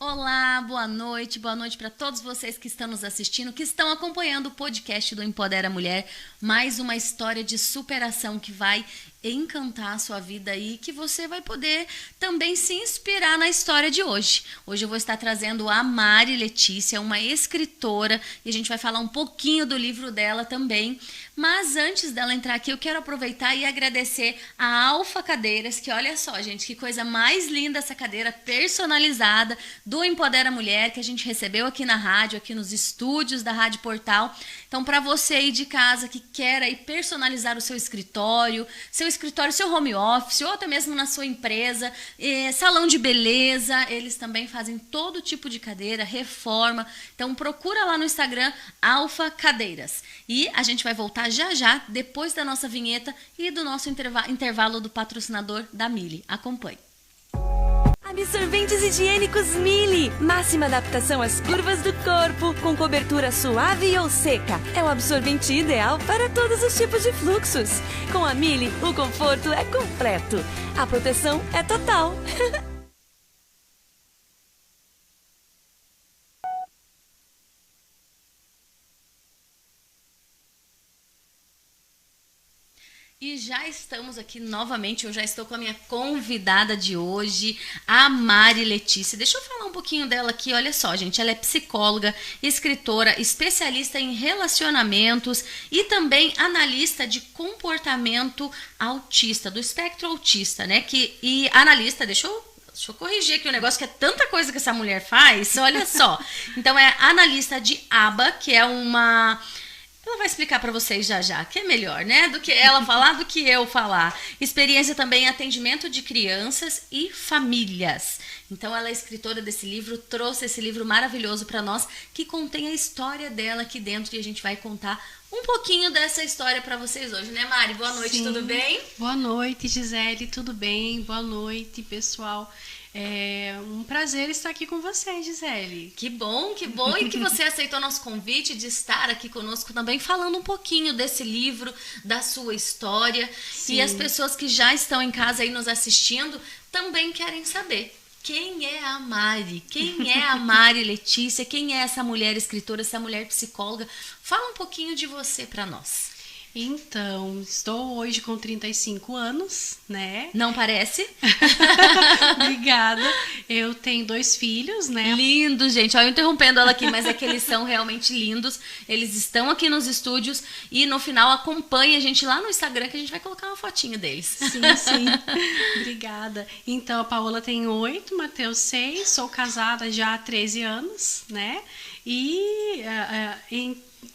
Olá, boa noite para todos vocês que estão nos assistindo, que estão acompanhando o podcast do Empodera Mulher, mais uma história de superação que vai encantar a sua vida aí, que você vai poder também se inspirar na história de hoje. Hoje eu vou estar trazendo a Mari Letícia, uma escritora, e a gente vai falar um pouquinho do livro dela também. Mas antes dela entrar aqui, eu quero aproveitar e agradecer a Alfa Cadeiras, que olha só, gente, que coisa mais linda essa cadeira personalizada do Empodera Mulher, que a gente recebeu aqui na rádio, aqui nos estúdios da Rádio Portal. Então, para você aí de casa que quer aí personalizar o seu escritório, seu home office, ou até mesmo na sua empresa, salão de beleza, eles também fazem todo tipo de cadeira, reforma. Então, procura lá no Instagram, Alfa Cadeiras. E a gente vai voltar já, depois da nossa vinheta e do nosso intervalo do patrocinador da Mili. Acompanhe. Absorventes higiênicos Mili. Máxima adaptação às curvas do corpo, com cobertura suave ou seca. É o absorvente ideal para todos os tipos de fluxos. Com a Mili, o conforto é completo. A proteção é total. E já estamos aqui novamente, eu já estou com a minha convidada de hoje, a Mari Letícia. Deixa eu falar um pouquinho dela aqui, olha só, gente, ela é psicóloga, escritora, especialista em relacionamentos e também analista de comportamento autista, do espectro autista, né? E analista, deixa eu corrigir aqui o negócio, que é tanta coisa que essa mulher faz, olha só. Então é analista de ABA, que é uma... Ela vai explicar para vocês já, que é melhor, né? Do que ela falar, do que eu falar. Experiência também em atendimento de crianças e famílias. Então, ela é escritora desse livro, trouxe esse livro maravilhoso para nós, que contém a história dela aqui dentro, e a gente vai contar um pouquinho dessa história para vocês hoje, né, Mari? Boa noite, tudo bem? Boa noite, Gisele, tudo bem? Boa noite, pessoal. É um prazer estar aqui com você, Gisele. Que bom, e que você aceitou nosso convite de estar aqui conosco também, falando um pouquinho desse livro, da sua história. Sim. E as pessoas que já estão em casa aí nos assistindo também querem saber quem é a Mari, quem é a Mari Letícia, quem é essa mulher escritora, essa mulher psicóloga. Fala um pouquinho de você para nós. Então, estou hoje com 35 anos, né? Não parece? Obrigada. Eu tenho 2 filhos, né? Lindos, gente. Olha, eu interrompendo ela aqui, mas é que eles são realmente lindos. Eles estão aqui nos estúdios e no final acompanha a gente lá no Instagram, que a gente vai colocar uma fotinho deles. Sim. Obrigada. Então, a Paola tem 8, o Matheus 6. Sou casada já há 13 anos, né? E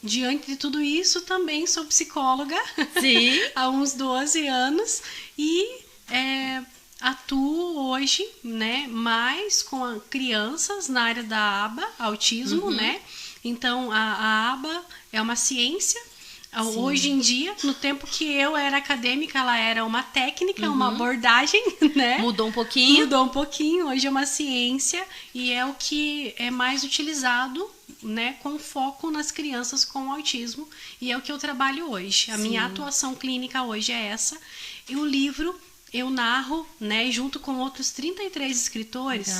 diante de tudo isso, também sou psicóloga. Sim. Há uns 12 anos e atuo hoje, né, mais com crianças na área da ABA, autismo, né? Então, a ABA é uma ciência. Sim. Hoje em dia, no tempo que eu era acadêmica, ela era uma técnica, uma abordagem, né? Mudou um pouquinho. Hoje é uma ciência e é o que é mais utilizado, né, com foco nas crianças com autismo, e é o que eu trabalho hoje. A minha atuação clínica hoje é essa. E o livro eu narro, né, junto com outros 33 escritores,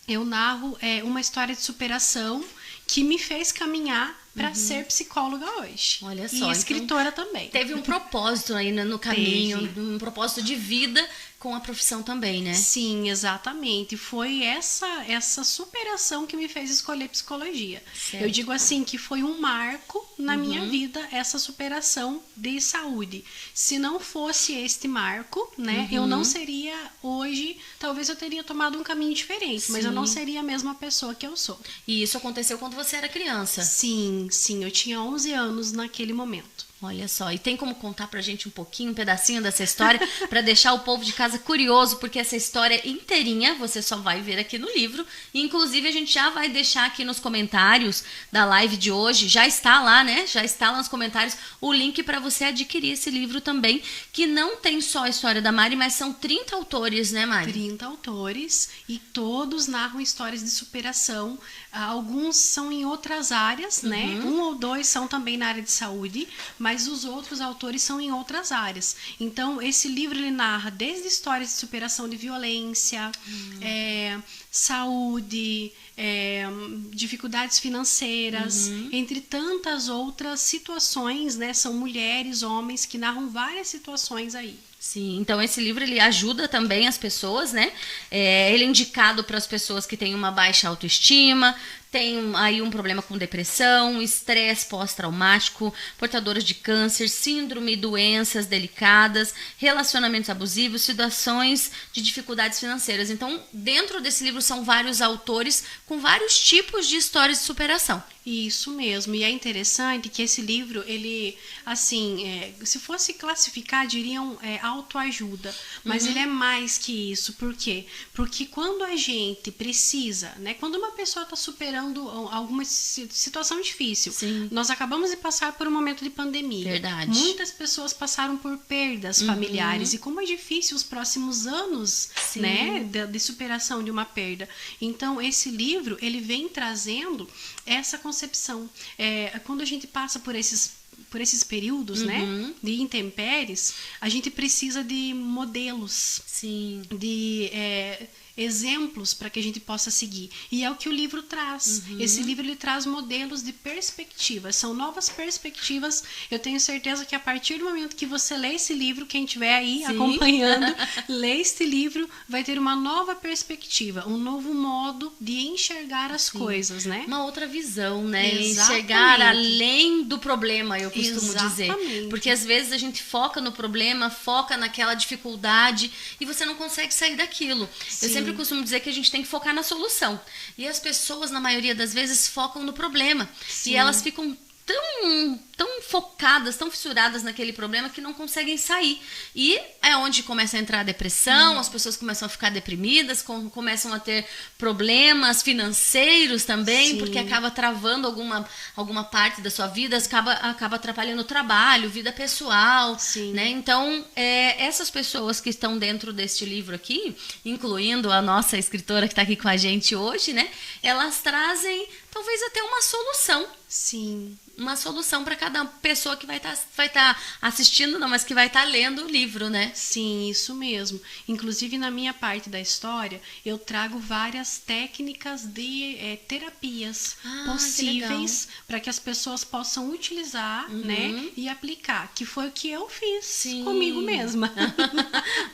eu narro uma história de superação que me fez caminhar para ser psicóloga hoje. Olha só. E escritora também. Teve um propósito aí no caminho, um propósito de vida com a profissão também, né? Sim, exatamente. Foi essa superação que me fez escolher psicologia. Certo. Eu digo assim que foi um marco na minha vida, essa superação de saúde. Se não fosse este marco, né, eu não seria hoje, talvez eu teria tomado um caminho diferente, mas eu não seria a mesma pessoa que eu sou. E isso aconteceu quando você era criança? Sim, eu tinha 11 anos naquele momento. Olha só, e tem como contar pra gente um pouquinho, um pedacinho dessa história, pra deixar o povo de casa curioso, porque essa história inteirinha você só vai ver aqui no livro, e inclusive a gente já vai deixar aqui nos comentários da live de hoje, já está lá, né? Já está lá nos comentários o link pra você adquirir esse livro também, que não tem só a história da Mari, mas são 30 autores, né, Mari? 30 autores, e todos narram histórias de superação. Alguns são em outras áreas, né? 1 ou 2 são também na área de saúde, mas os outros autores são em outras áreas. Então, esse livro ele narra desde histórias de superação de violência, saúde, dificuldades financeiras, entre tantas outras situações, né? São mulheres, homens que narram várias situações aí. Sim, então esse livro ele ajuda também as pessoas, né? Ele é indicado para as pessoas que têm uma baixa autoestima, tem aí um problema com depressão, estresse pós-traumático, portadores de câncer, síndrome, doenças delicadas, relacionamentos abusivos, situações de dificuldades financeiras. Então, dentro desse livro são vários autores com vários tipos de histórias de superação. Isso mesmo, e é interessante que esse livro, ele, assim, se fosse classificar, diriam autoajuda, mas ele é mais que isso. Por quê? Porque quando a gente precisa, né, quando uma pessoa está superando alguma situação difícil, Sim. Nós acabamos de passar por um momento de pandemia. Verdade. Muitas pessoas passaram por perdas familiares, e como é difícil os próximos anos, Sim. né, de superação de uma perda. Então, esse livro, ele vem trazendo essa concepção. Quando a gente passa por esses períodos, né, de intempéries, a gente precisa de modelos, Sim. de exemplos para que a gente possa seguir. E é o que o livro traz. Esse livro ele traz modelos de perspectivas, são novas perspectivas. Eu tenho certeza que a partir do momento que você lê esse livro, quem estiver aí Sim. acompanhando, lê esse livro, vai ter uma nova perspectiva, um novo modo de enxergar as coisas, né? Uma outra visão, né? Exatamente. Enxergar além do problema, eu costumo dizer. Exatamente. Porque às vezes a gente foca no problema, foca naquela dificuldade e você não consegue sair daquilo. Sim. Eu sempre costumo dizer que a gente tem que focar na solução. E as pessoas, na maioria das vezes, focam no problema. Sim. E elas ficam tão focadas, tão fissuradas naquele problema que não conseguem sair. E é onde começa a entrar a depressão, as pessoas começam a ficar deprimidas, começam a ter problemas financeiros também, Sim. porque acaba travando alguma parte da sua vida, acaba atrapalhando o trabalho, vida pessoal, Sim. né? Então, essas pessoas que estão dentro deste livro aqui, incluindo a nossa escritora que está aqui com a gente hoje, né? Elas trazem talvez até uma solução. Sim. Uma solução para cada pessoa que vai estar assistindo, não, mas que vai estar lendo o livro, né? Sim, isso mesmo. Inclusive, na minha parte da história, eu trago várias técnicas de terapias possíveis para que as pessoas possam utilizar, né, e aplicar, que foi o que eu fiz comigo mesma.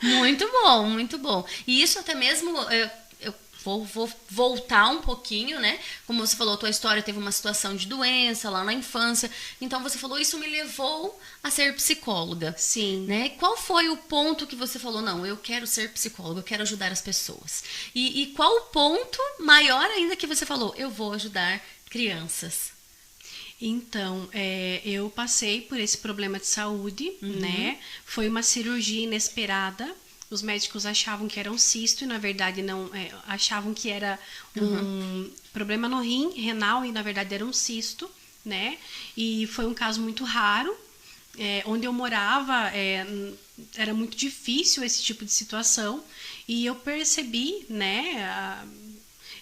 Muito bom, muito bom. E isso até mesmo... Vou voltar um pouquinho, né? Como você falou, tua história teve uma situação de doença lá na infância. Então, você falou, isso me levou a ser psicóloga. Sim. Né? Qual foi o ponto que você falou, não, eu quero ser psicóloga, eu quero ajudar as pessoas? E qual o ponto maior ainda que você falou, eu vou ajudar crianças? Então, eu passei por esse problema de saúde, né? Foi uma cirurgia inesperada. Os médicos achavam que era um cisto e, na verdade, não achavam que era um problema no rim renal e, na verdade, era um cisto, né? E foi um caso muito raro. Onde eu morava, era muito difícil esse tipo de situação. E eu percebi, né?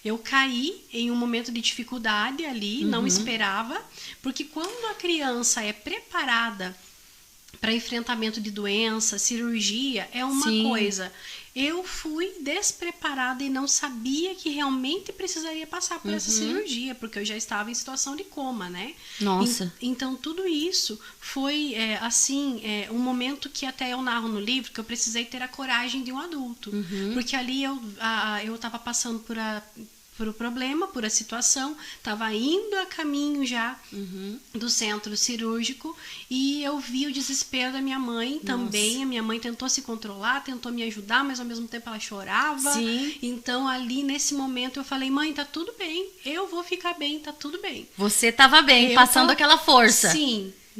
Eu caí em um momento de dificuldade ali, não esperava. Porque quando a criança é preparada para enfrentamento de doença, cirurgia, é uma coisa. Eu fui despreparada e não sabia que realmente precisaria passar por essa cirurgia, porque eu já estava em situação de coma, né? Nossa. Então, tudo isso foi, um momento que até eu narro no livro, que eu precisei ter a coragem de um adulto. Porque ali eu estava passando por o problema, por a situação, estava indo a caminho já do centro cirúrgico e eu vi o desespero da minha mãe também. A minha mãe tentou se controlar, tentou me ajudar, mas ao mesmo tempo ela chorava. Sim. Então ali nesse momento eu falei, mãe, tá tudo bem, eu vou ficar bem, tá tudo bem. Você estava bem, passando aquela força.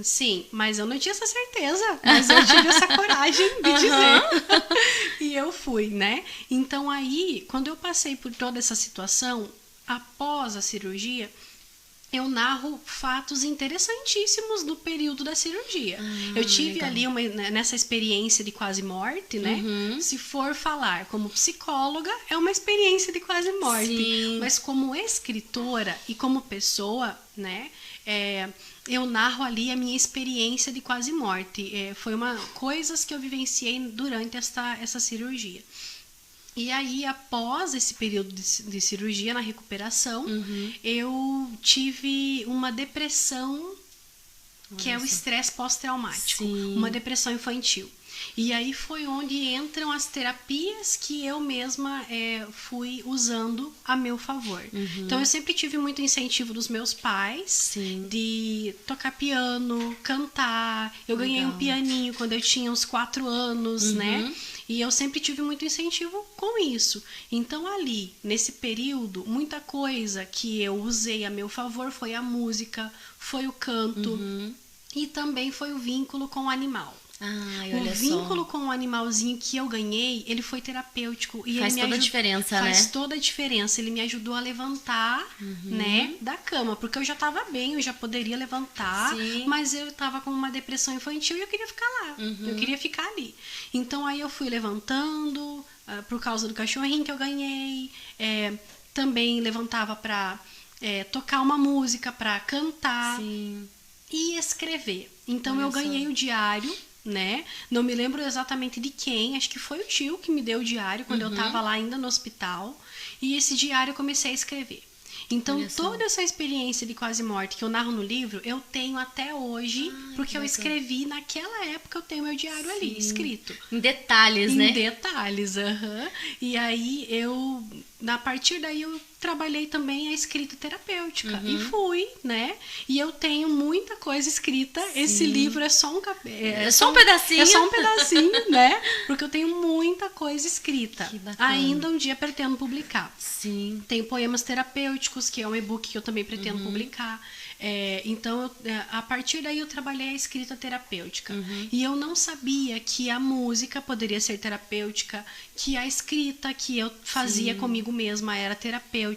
Sim, mas eu não tinha essa certeza, mas eu tive essa coragem de dizer. E eu fui, né? Então aí, quando eu passei por toda essa situação, após a cirurgia, eu narro fatos interessantíssimos do período da cirurgia. Eu tive ali nessa experiência de quase morte, né? Se for falar como psicóloga, é uma experiência de quase morte. Sim. Mas como escritora e como pessoa, né? eu narro ali a minha experiência de quase morte. Foi coisas que eu vivenciei durante essa cirurgia. E aí, após esse período de cirurgia, na recuperação, eu tive uma depressão, que é o estresse pós-traumático, uma depressão infantil. E aí foi onde entram as terapias que eu mesma fui usando a meu favor. Então eu sempre tive muito incentivo dos meus pais de tocar piano, cantar. Eu ganhei um pianinho quando eu tinha uns 4 anos, né? E eu sempre tive muito incentivo com isso. Então ali, nesse período, muita coisa que eu usei a meu favor foi a música, foi o canto e também foi o vínculo com o animal. O vínculo com o animalzinho que eu ganhei, ele foi terapêutico. E faz toda a diferença, né? Faz toda a diferença. Ele me ajudou a levantar, né, da cama. Porque eu já estava bem, eu já poderia levantar. Mas eu estava com uma depressão infantil e eu queria ficar lá. Eu queria ficar ali. Então aí eu fui levantando, por causa do cachorrinho que eu ganhei. Também levantava para tocar uma música, para cantar. E escrever. Então eu ganhei o diário, né? Não me lembro exatamente de quem, acho que foi o tio que me deu o diário quando eu estava lá ainda no hospital. E esse diário eu comecei a escrever. Então, toda essa experiência de quase morte que eu narro no livro, eu tenho até hoje, porque eu escrevi naquela época, eu tenho meu diário ali, escrito. Em detalhes, né? Em detalhes, E aí, a partir daí, eu trabalhei também a escrita terapêutica. E fui, né? E eu tenho muita coisa escrita. Esse livro é só um só um pedacinho. É só um pedacinho, né? Porque eu tenho muita coisa escrita. Ainda um dia pretendo publicar. Tenho poemas terapêuticos, que é um e-book que eu também pretendo publicar. Então, a partir daí eu trabalhei a escrita terapêutica. E eu não sabia que a música poderia ser terapêutica, que a escrita que eu fazia comigo mesma era terapêutica,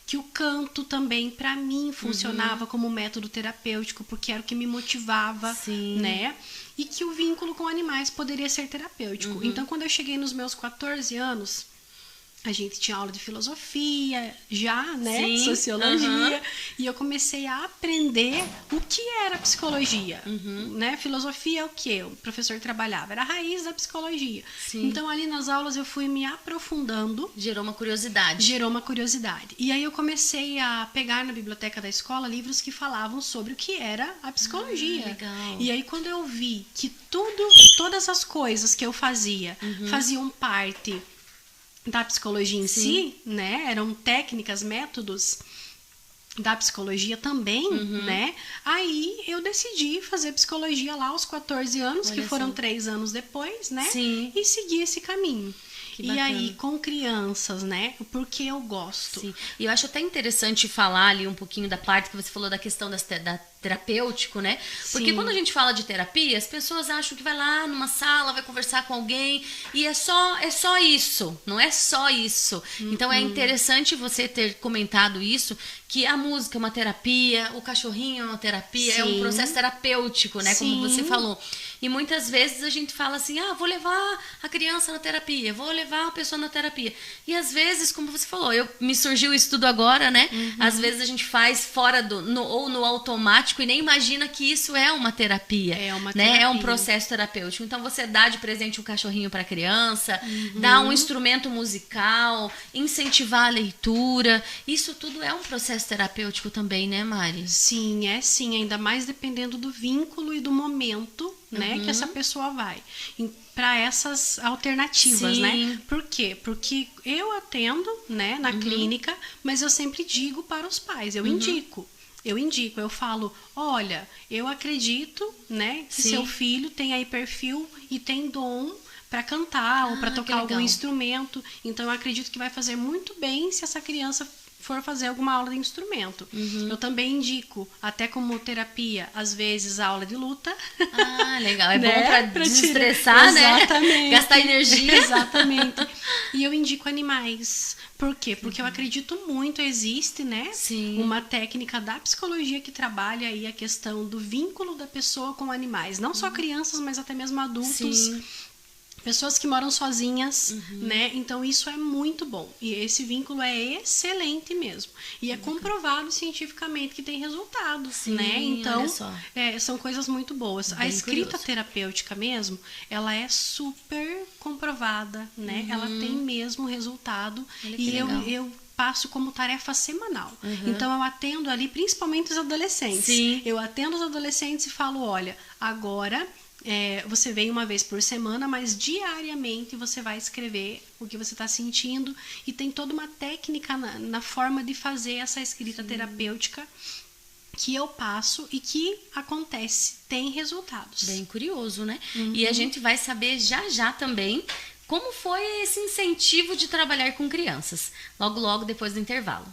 que o canto também, para mim, funcionava como método terapêutico, porque era o que me motivava, né? E que o vínculo com animais poderia ser terapêutico. Então, quando eu cheguei nos meus 14 anos... A gente tinha aula de filosofia já, né? Sociologia. E eu comecei a aprender o que era psicologia. Né? Filosofia é o que o professor trabalhava. Era a raiz da psicologia. Então, ali nas aulas, eu fui me aprofundando. Gerou uma curiosidade. E aí, eu comecei a pegar na biblioteca da escola livros que falavam sobre o que era a psicologia. Legal. E aí, quando eu vi que todas as coisas que eu fazia faziam parte... da psicologia em si, né? Eram técnicas, métodos da psicologia também, né? Aí eu decidi fazer psicologia lá aos 14 anos, que foram 3 anos depois, né? E seguir esse caminho. E aí, com crianças, né? Porque eu gosto. E eu acho até interessante falar ali um pouquinho da parte que você falou da questão da terapêutico, né? Porque quando a gente fala de terapia, as pessoas acham que vai lá numa sala, vai conversar com alguém e é só isso, não é só isso. Então é interessante você ter comentado isso, que a música é uma terapia, o cachorrinho é uma terapia, é um processo terapêutico, né? Como você falou. E muitas vezes a gente fala assim, vou levar a criança na terapia, vou levar a pessoa na terapia. E às vezes, como você falou, me surgiu isso tudo agora, né? Às vezes a gente faz fora ou no automático e nem imagina que isso é uma terapia. Né? É um processo terapêutico. Então você dá de presente um cachorrinho para a criança, dá um instrumento musical, incentivar a leitura. Isso tudo é um processo terapêutico também, né, Mari? Sim, ainda mais dependendo do vínculo e do momento, né, que essa pessoa vai para essas alternativas, né? Por quê? Porque eu atendo, né, na clínica, mas eu sempre digo para os pais, eu indico, eu falo, olha, eu acredito, né, que seu filho tem aí perfil e tem dom para cantar ou para tocar algum instrumento, então eu acredito que vai fazer muito bem se essa criança for fazer alguma aula de instrumento. Eu também indico, até como terapia, às vezes, aula de luta. Legal. É bom para desestressar, né? Exatamente. Gastar energia. Exatamente. E eu indico animais. Por quê? Porque eu acredito muito, existe, né? Uma técnica da psicologia que trabalha aí a questão do vínculo da pessoa com animais. Não só crianças, mas até mesmo adultos. pessoas que moram sozinhas, né? Então isso é muito bom. E esse vínculo é excelente mesmo. E é comprovado cientificamente que tem resultados, Sim, né? Então, olha só. são coisas muito boas. A Bem escrita curioso. terapêutica mesmo, ela é super comprovada, né? Ela tem mesmo resultado. Olha que E legal. eu passo como tarefa semanal. Então eu atendo ali principalmente os adolescentes. Sim. Eu atendo os adolescentes e falo, olha, agora você vem uma vez por semana, mas diariamente você vai escrever o que você está sentindo, e tem toda uma técnica na forma de fazer essa escrita terapêutica que eu passo e que acontece, tem resultados. Bem curioso, né? E a gente vai saber já também como foi esse incentivo de trabalhar com crianças. Logo depois do intervalo.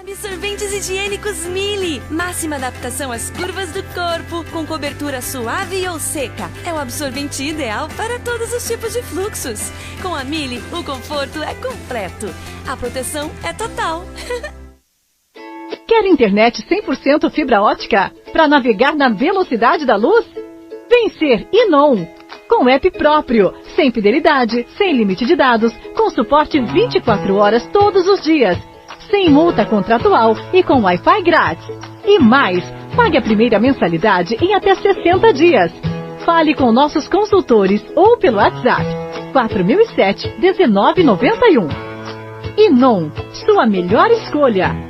Absorventes higiênicos Mili. Máxima adaptação às curvas do corpo, com cobertura suave ou seca. É o absorvente ideal para todos os tipos de fluxos. Com a Mili, o conforto é completo. A proteção é total. Quer internet 100% fibra ótica para navegar na velocidade da luz? Vem ser Inon. Com app próprio, sem fidelidade, sem limite de dados, com suporte 24 horas todos os dias. Sem multa contratual e com Wi-Fi grátis. E mais, pague a primeira mensalidade em até 60 dias. Fale com nossos consultores ou pelo WhatsApp 4007-1991. Inon, sua melhor escolha.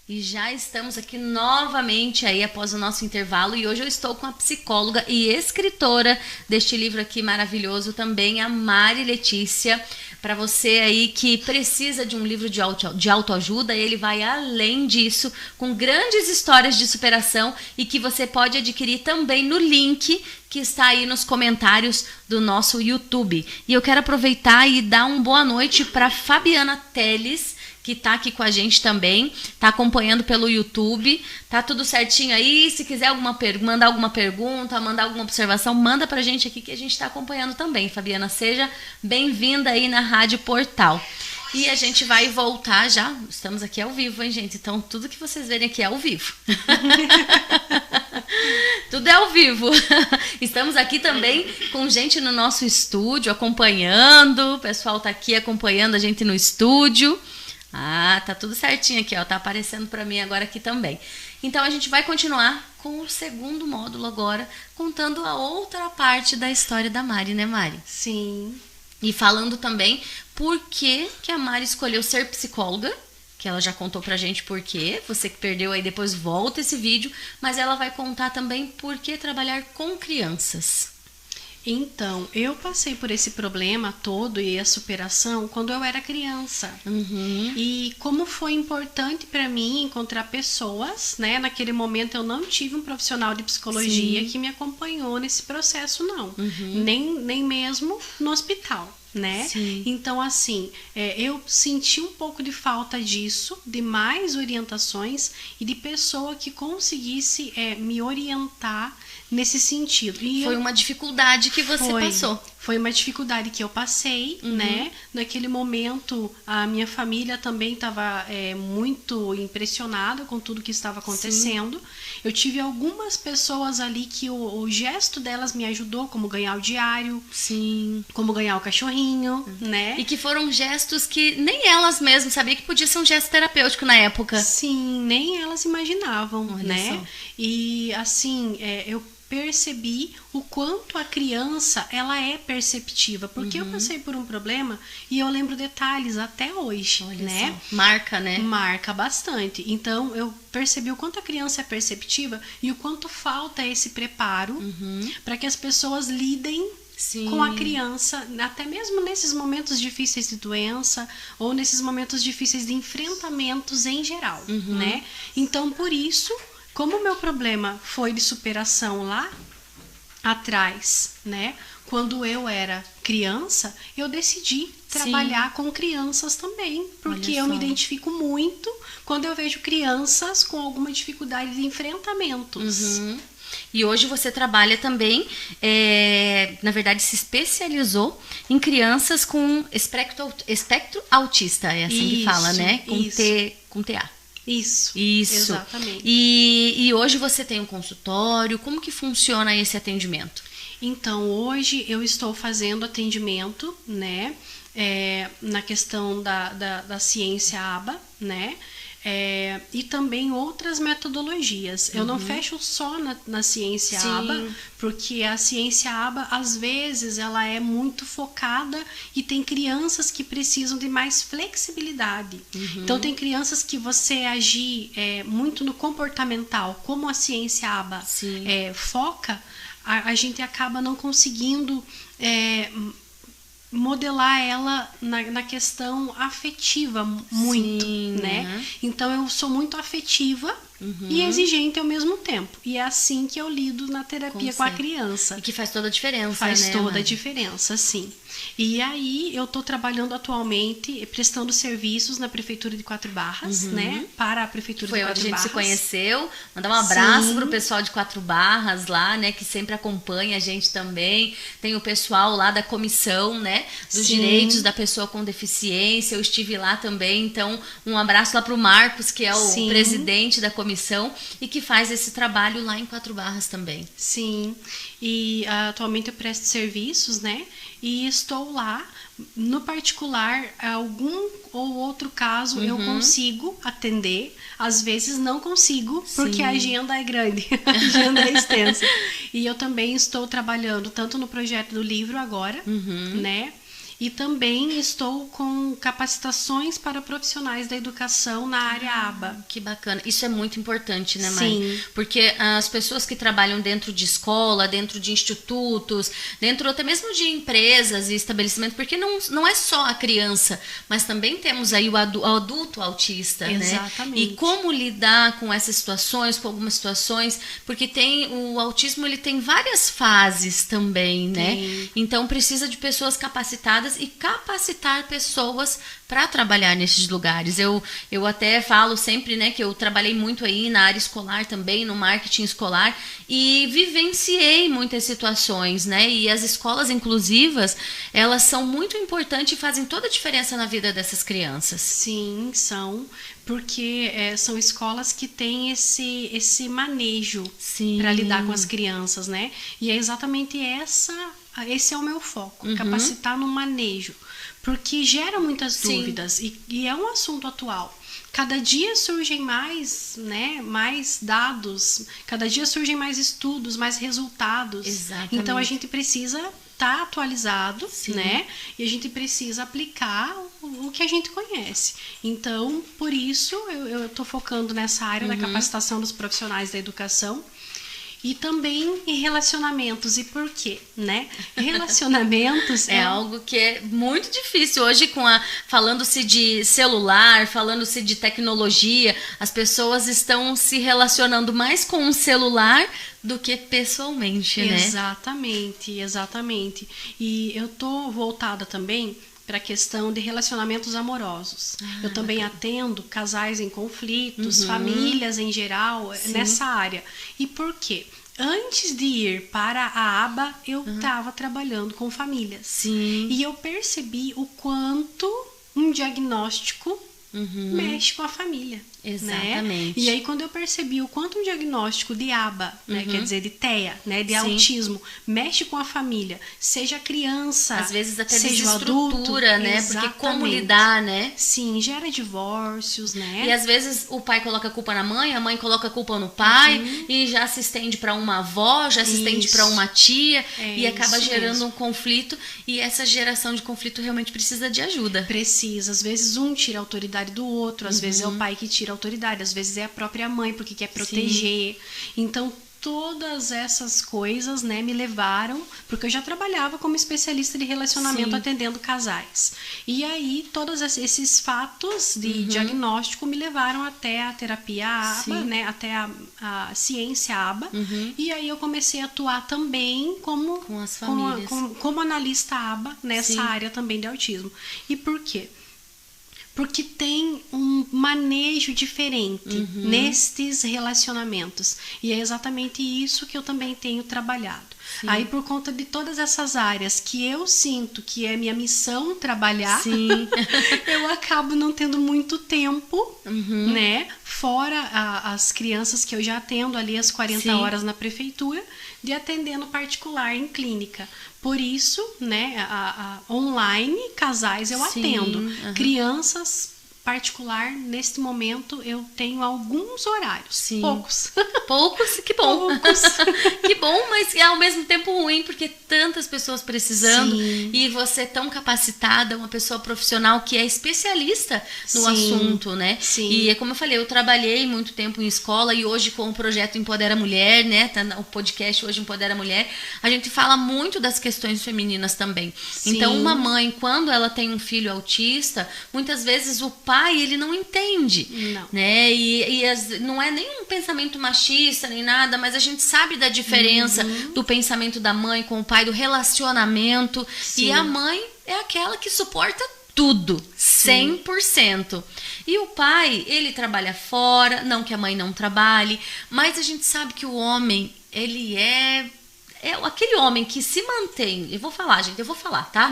E já estamos aqui novamente aí após o nosso intervalo, e hoje eu estou com a psicóloga e escritora deste livro aqui maravilhoso também, a Mari Letícia. Para você aí que precisa de um livro de autoajuda, ele vai além disso, com grandes histórias de superação, e que você pode adquirir também no link que está aí nos comentários do nosso YouTube. E eu quero aproveitar e dar uma boa noite para Fabiana Teles, que tá aqui com a gente também, tá acompanhando pelo YouTube. Tá tudo certinho aí? Se quiser mandar alguma pergunta, mandar alguma observação, manda pra gente aqui que a gente tá acompanhando também. Fabiana, seja bem-vinda aí na Rádio Portal. E a gente vai voltar já, estamos aqui ao vivo, hein, gente? Então tudo que vocês verem aqui é ao vivo. Tudo é ao vivo. Estamos aqui também com gente no nosso estúdio acompanhando. O pessoal tá aqui acompanhando a gente no estúdio. Ah, tá tudo certinho aqui, ó. Tá aparecendo pra mim agora aqui também. Então a gente vai continuar com o segundo módulo agora, contando a outra parte da história da Mari, né, Mari? Sim. E falando também por que a Mari escolheu ser psicóloga, que ela já contou pra gente por quê. Você que perdeu aí, depois volta esse vídeo, mas ela vai contar também por que trabalhar com crianças. Então, eu passei por esse problema todo e a superação quando eu era criança. E como foi importante para mim encontrar pessoas, né? Naquele momento eu não tive um profissional de psicologia que me acompanhou nesse processo, não. Nem mesmo no hospital, né? Sim. Então, assim, eu senti um pouco de falta disso, de mais orientações e de pessoa que conseguisse me orientar nesse sentido. E Foi uma dificuldade que você passou. Foi uma dificuldade que eu passei, né? Naquele momento, a minha família também estava muito impressionada com tudo que estava acontecendo. Eu tive algumas pessoas ali que o gesto delas me ajudou, como ganhar o diário, como ganhar o cachorrinho, né? E que foram gestos que nem elas mesmas sabiam que podia ser um gesto terapêutico na época. Sim, nem elas imaginavam, Olha né? só. E assim, eu percebi o quanto a criança ela é perceptiva, porque eu passei por um problema e eu lembro detalhes até hoje, Olha né? só. Marca, né? Marca bastante. Então eu percebi o quanto a criança é perceptiva e o quanto falta esse preparo para que as pessoas lidem com a criança, até mesmo nesses momentos difíceis de doença ou nesses momentos difíceis de enfrentamentos em geral, né? Então, por isso, Como o meu problema foi de superação lá atrás, né? Quando eu era criança, eu decidi trabalhar com crianças também, porque eu me identifico muito quando eu vejo crianças com alguma dificuldade de enfrentamentos. E hoje você trabalha também, na verdade se especializou em crianças com espectro autista, é assim que fala, né? Com TA. Isso, exatamente. E hoje você tem um consultório, como que funciona esse atendimento? Então, hoje eu estou fazendo atendimento, né, na questão da ciência ABA, né, e também outras metodologias. Eu não fecho só na ciência ABA, porque a ciência ABA, às vezes, ela é muito focada e tem crianças que precisam de mais flexibilidade. Então, tem crianças que você agir muito no comportamental, como a ciência ABA foca, a gente acaba não conseguindo modelar ela na questão afetiva muito, né? Então, eu sou muito afetiva e exigente ao mesmo tempo. E é assim que eu lido na terapia com a criança. E que faz toda a diferença, Faz toda a diferença, sim. E aí, eu estou trabalhando atualmente, prestando serviços na Prefeitura de Quatro Barras, né? Para a Prefeitura de Quatro Barras. Foi onde a gente se conheceu. Mandar um abraço para o pessoal de Quatro Barras lá, né? Que sempre acompanha a gente também. Tem o pessoal lá da comissão, né? Dos direitos da pessoa com deficiência. Eu estive lá também. Então, um abraço lá para o Marcos, que é o presidente da comissão e que faz esse trabalho lá em Quatro Barras também. Sim. E atualmente eu presto serviços, né? E estou lá, no particular, algum ou outro caso eu consigo atender, às vezes não consigo, porque a agenda é grande, a agenda é extensa. E eu também estou trabalhando tanto no projeto do livro agora, né? E também estou com capacitações para profissionais da educação na área ABA. Que bacana. Isso é muito importante, né, Mari? Sim. Porque as pessoas que trabalham dentro de escola, dentro de institutos, dentro até mesmo de empresas e estabelecimentos, porque não é só a criança, mas também temos aí o adulto autista, Exatamente. Né? E como lidar com essas situações, com algumas situações, porque o autismo ele tem várias fases também, né? Então precisa de pessoas capacitadas e capacitar pessoas para trabalhar nesses lugares. Eu até falo sempre, né, que eu trabalhei muito aí na área escolar também, no marketing escolar, e vivenciei muitas situações, né? E as escolas inclusivas, elas são muito importantes e fazem toda a diferença na vida dessas crianças. Sim, são, porque são escolas que têm esse manejo para lidar com as crianças, né? E é exatamente esse é o meu foco, capacitar no manejo, porque gera muitas dúvidas e é um assunto atual. Cada dia surgem mais, né, mais dados, cada dia surgem mais estudos, mais resultados. Exatamente. Então a gente precisa estar atualizado, né? E a gente precisa aplicar o que a gente conhece. Então, por isso, eu estou focando nessa área da capacitação dos profissionais da educação. E também em relacionamentos. E por quê, né? Relacionamentos é algo que é muito difícil hoje, falando-se de celular, falando-se de tecnologia, as pessoas estão se relacionando mais com o celular do que pessoalmente, né? Exatamente. E eu tô voltada também para a questão de relacionamentos amorosos. Eu também atendo casais em conflitos, famílias em geral, nessa área. E por quê? Antes de ir para a ABA, eu estava trabalhando com famílias. Sim. E eu percebi o quanto um diagnóstico mexe com a família. Exatamente. Né? E aí, quando eu percebi o quanto um diagnóstico de ABA, né, quer dizer, de TEA, né, de autismo, mexe com a família, seja a criança, às vezes até seja o adulto, né? Porque como lidar, né? Sim, gera divórcios, né? E às vezes o pai coloca a culpa na mãe, a mãe coloca a culpa no pai, e já se estende para uma avó, já se estende para uma tia, e acaba gerando um conflito, e essa geração de conflito realmente precisa de ajuda. Precisa. Às vezes um tira a autoridade do outro, às vezes é o pai que tira a autoridade, às vezes é a própria mãe porque quer proteger. Então todas essas coisas, né, me levaram, porque eu já trabalhava como especialista de relacionamento atendendo casais. E aí, todos esses fatos de diagnóstico me levaram até a terapia ABA, né, até a ciência ABA. E aí eu comecei a atuar também como, com as famílias. como analista ABA nessa área também de autismo. E por quê? Porque tem um manejo diferente nestes relacionamentos. E é exatamente isso que eu também tenho trabalhado. Sim. Aí, por conta de todas essas áreas que eu sinto que é minha missão trabalhar, eu acabo não tendo muito tempo, né? Fora as crianças que eu já atendo ali as 40 horas na prefeitura, de atender no particular em clínica. Por isso, né, online, casais eu atendo. Crianças particular, neste momento, eu tenho alguns horários. Poucos. Poucos, que bom. Poucos. Que bom, mas é ao mesmo tempo ruim, porque tantas pessoas precisando e você tão capacitada, uma pessoa profissional que é especialista no assunto, né? E é como eu falei, eu trabalhei muito tempo em escola e hoje com o projeto Empodera Mulher, né? Tá o podcast hoje Empodera Mulher, a gente fala muito das questões femininas também. Então, uma mãe, quando ela tem um filho autista, muitas vezes o pai, ele não entende, né? Não é nem um pensamento machista, nem nada, mas a gente sabe da diferença do pensamento da mãe com o pai, do relacionamento. E a mãe é aquela que suporta tudo, 100%. E o pai, ele trabalha fora, não que a mãe não trabalhe, mas a gente sabe que o homem, ele é aquele homem que se mantém, eu vou falar, tá?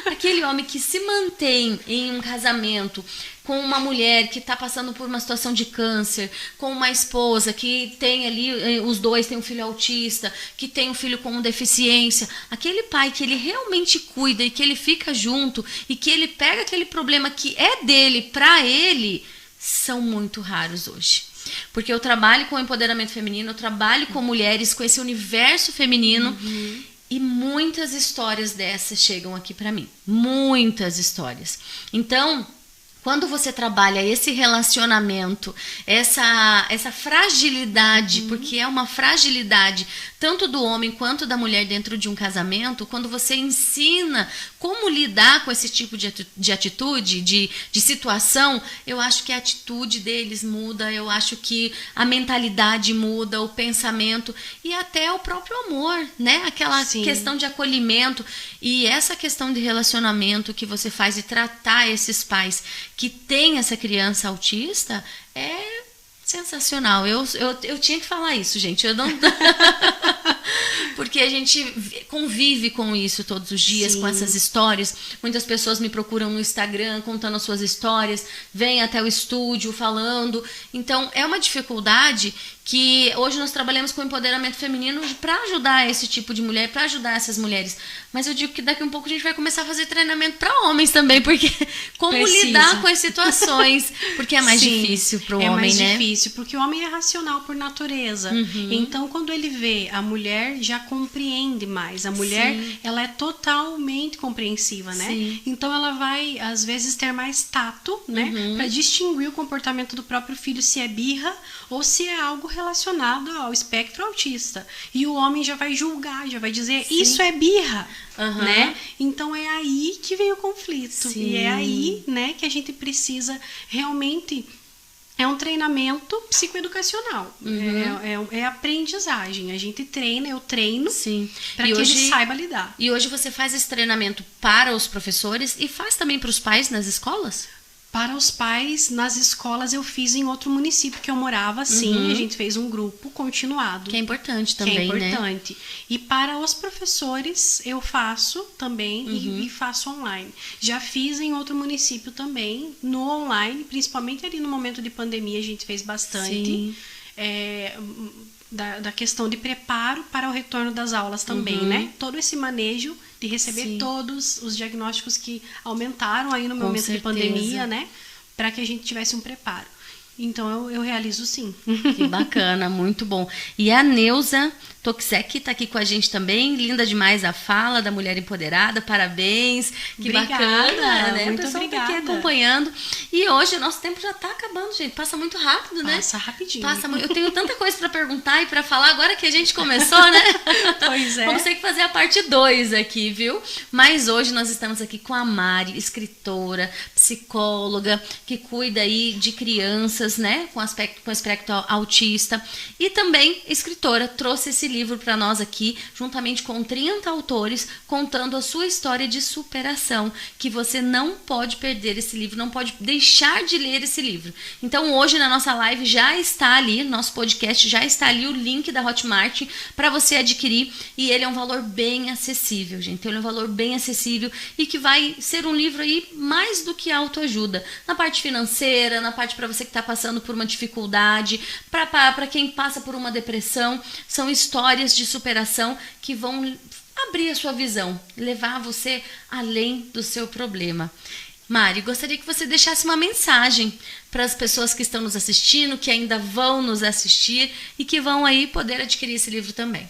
Aquele homem que se mantém em um casamento com uma mulher que está passando por uma situação de câncer, com uma esposa que tem ali, os dois têm um filho autista, que tem um filho com deficiência, aquele pai que ele realmente cuida e que ele fica junto e que ele pega aquele problema que é dele para ele, são muito raros hoje. Porque eu trabalho com empoderamento feminino, eu trabalho com mulheres, com esse universo feminino, e muitas histórias dessas chegam aqui para mim. Muitas histórias. Então, quando você trabalha esse relacionamento, essa fragilidade, porque é uma fragilidade tanto do homem quanto da mulher dentro de um casamento, quando você ensina como lidar com esse tipo de atitude, de situação, eu acho que a atitude deles muda, eu acho que a mentalidade muda, o pensamento e até o próprio amor, né? Aquela questão de acolhimento e essa questão de relacionamento que você faz e tratar esses pais que têm essa criança autista é sensacional. Eu tinha que falar isso, gente. Eu não... Porque a gente convive com isso todos os dias, com essas histórias. Muitas pessoas me procuram no Instagram contando as suas histórias, vêm até o estúdio falando. Então, é uma dificuldade que hoje nós trabalhamos com empoderamento feminino para ajudar esse tipo de mulher, para ajudar essas mulheres. Mas eu digo que daqui a um pouco a gente vai começar a fazer treinamento para homens também, porque como lidar com as situações, porque é mais difícil para o homem, né? É mais difícil, porque o homem é racional por natureza. Então, quando ele vê a mulher, já compreende mais. A mulher, ela é totalmente compreensiva, né? Então, ela vai, às vezes, ter mais tato, né? Para distinguir o comportamento do próprio filho, se é birra ou se é algo relacionado ao espectro autista. E o homem já vai julgar, já vai dizer, isso é birra, né? Então é aí que vem o conflito. E é aí, né, que a gente precisa realmente... É um treinamento psicoeducacional. É aprendizagem. A gente treina, eu treino para que ele saiba lidar. E hoje você faz esse treinamento para os professores e faz também para os pais nas escolas? Para os pais, nas escolas, eu fiz em outro município que eu morava, sim. A gente fez um grupo continuado. Que é importante também, né? E para os professores, eu faço também e faço online. Já fiz em outro município também, no online, principalmente ali no momento de pandemia, a gente fez bastante. Da questão de preparo para o retorno das aulas também, né? Todo esse manejo de receber todos os diagnósticos que aumentaram aí no momento de pandemia, né? Para que a gente tivesse um preparo. Então, eu realizo sim. Que bacana, muito bom. E a Neuza Toksek tá aqui com a gente também. Linda demais a fala da mulher empoderada. Parabéns. Que bacana, né? Muito o pessoal obrigada. tá aqui acompanhando. E hoje o nosso tempo já tá acabando, gente. Passa muito rápido, né? Passa rapidinho. Eu tenho tanta coisa para perguntar e para falar agora que a gente começou, né? Pois é. Vamos ter que fazer a parte 2 aqui, viu? Mas hoje nós estamos aqui com a Mari, escritora, psicóloga, que cuida aí de crianças, né? Com aspecto autista. E também escritora. Trouxe esse livro para nós aqui, juntamente com 30 autores, contando a sua história de superação. Que você não pode perder esse livro, não pode deixar de ler esse livro. Então hoje na nossa live já está ali, nosso podcast já está ali o link da Hotmart para você adquirir, e ele é um valor bem acessível, gente. Ele é um valor bem acessível e que vai ser um livro aí mais do que autoajuda, na parte financeira, na parte para você que está passando por uma dificuldade, para quem passa por uma depressão. São histórias de superação que vão abrir a sua visão, levar você além do seu problema. Mari, gostaria que você deixasse uma mensagem para as pessoas que estão nos assistindo, que ainda vão nos assistir e que vão aí poder adquirir esse livro também.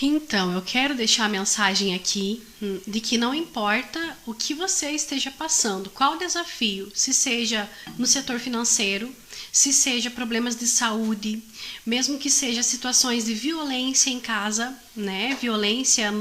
Então, eu quero deixar a mensagem aqui de que não importa o que você esteja passando, qual o desafio, se seja no setor financeiro, se seja problemas de saúde, mesmo que seja situações de violência em casa, né? Violência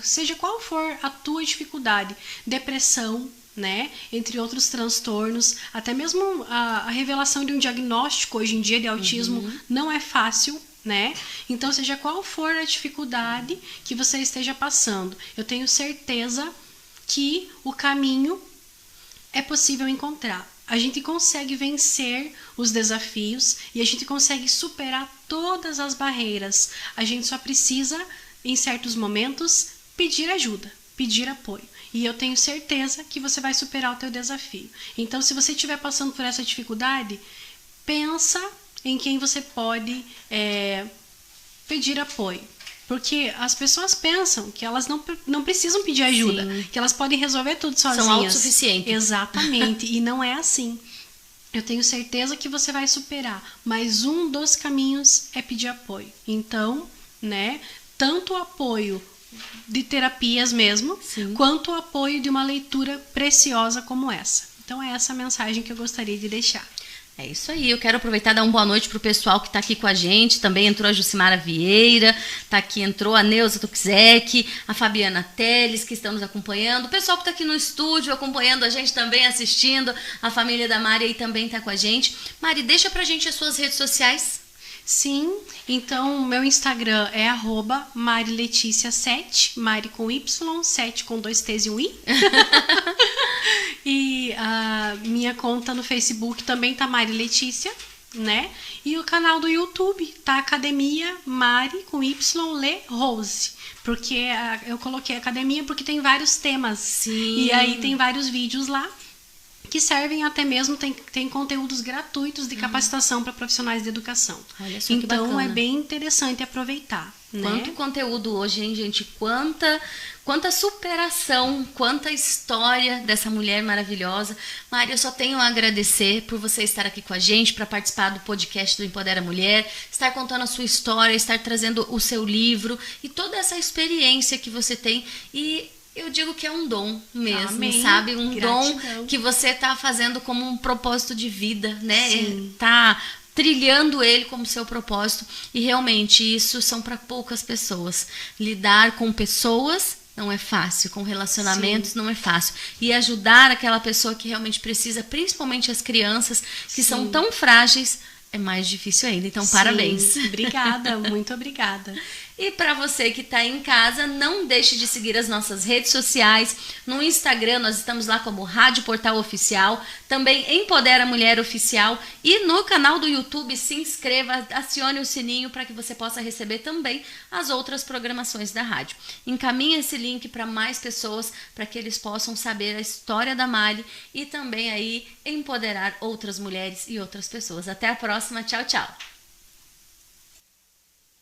seja qual for a tua dificuldade, depressão, né, entre outros transtornos, até mesmo a revelação de um diagnóstico hoje em dia de autismo não é fácil, né? Então, seja qual for a dificuldade que você esteja passando, eu tenho certeza que o caminho é possível encontrar. A gente consegue vencer os desafios e a gente consegue superar todas as barreiras. A gente só precisa, em certos momentos, pedir ajuda, pedir apoio. E eu tenho certeza que você vai superar o teu desafio. Então, se você estiver passando por essa dificuldade, pensa em quem você pode pedir apoio. Porque as pessoas pensam que elas não precisam pedir ajuda, Sim. que elas podem resolver tudo sozinhas. São autossuficientes. Exatamente, e não é assim. Eu tenho certeza que você vai superar, mas um dos caminhos é pedir apoio. Então, né, tanto o apoio de terapias mesmo, Sim. quanto o apoio de uma leitura preciosa como essa. Então, é essa a mensagem que eu gostaria de deixar. É isso aí, eu quero aproveitar e dar uma boa noite pro pessoal que está aqui com a gente. Também entrou a Jucimara Vieira, tá aqui, entrou a Neuza Toksek, a Fabiana Teles, que estão nos acompanhando. O pessoal que está aqui no estúdio acompanhando a gente também, assistindo. A família da Mari aí também está com a gente. Mari, deixa pra gente as suas redes sociais. Sim, então meu Instagram é @mariLeticia7, Mari com Y, 7 com 2 T's e um I. E a minha conta no Facebook também tá Mari Letícia, né? E o canal do YouTube tá Academia Mari com Y Le Rose. Porque eu coloquei academia porque tem vários temas. Sim. E aí tem vários vídeos lá que servem até mesmo, tem conteúdos gratuitos de capacitação para profissionais de educação. Olha só que então bacana. é bem interessante aproveitar. Né? Quanto conteúdo hoje, hein, gente? Quanta superação, quanta história dessa mulher maravilhosa. Mari, eu só tenho a agradecer por você estar aqui com a gente, para participar do podcast do Empodera Mulher, estar contando a sua história, estar trazendo o seu livro e toda essa experiência que você tem. E eu digo que é um dom mesmo, Amém. Sabe? Um Gratidão. dom que você está fazendo como um propósito de vida, né? Sim. Tá trilhando ele como seu propósito, e realmente isso são para poucas pessoas. Lidar com pessoas não é fácil, com relacionamentos não é fácil, e ajudar aquela pessoa que realmente precisa, principalmente as crianças que são tão frágeis, é mais difícil ainda. Então, parabéns. Obrigada, muito obrigada. E para você que está em casa, não deixe de seguir as nossas redes sociais. No Instagram, nós estamos lá como Rádio Portal Oficial, também Empodera Mulher Oficial. E no canal do YouTube, se inscreva, acione o sininho para que você possa receber também as outras programações da rádio. Encaminhe esse link para mais pessoas, para que eles possam saber a história da Mari e também aí empoderar outras mulheres e outras pessoas. Até a próxima, tchau, tchau!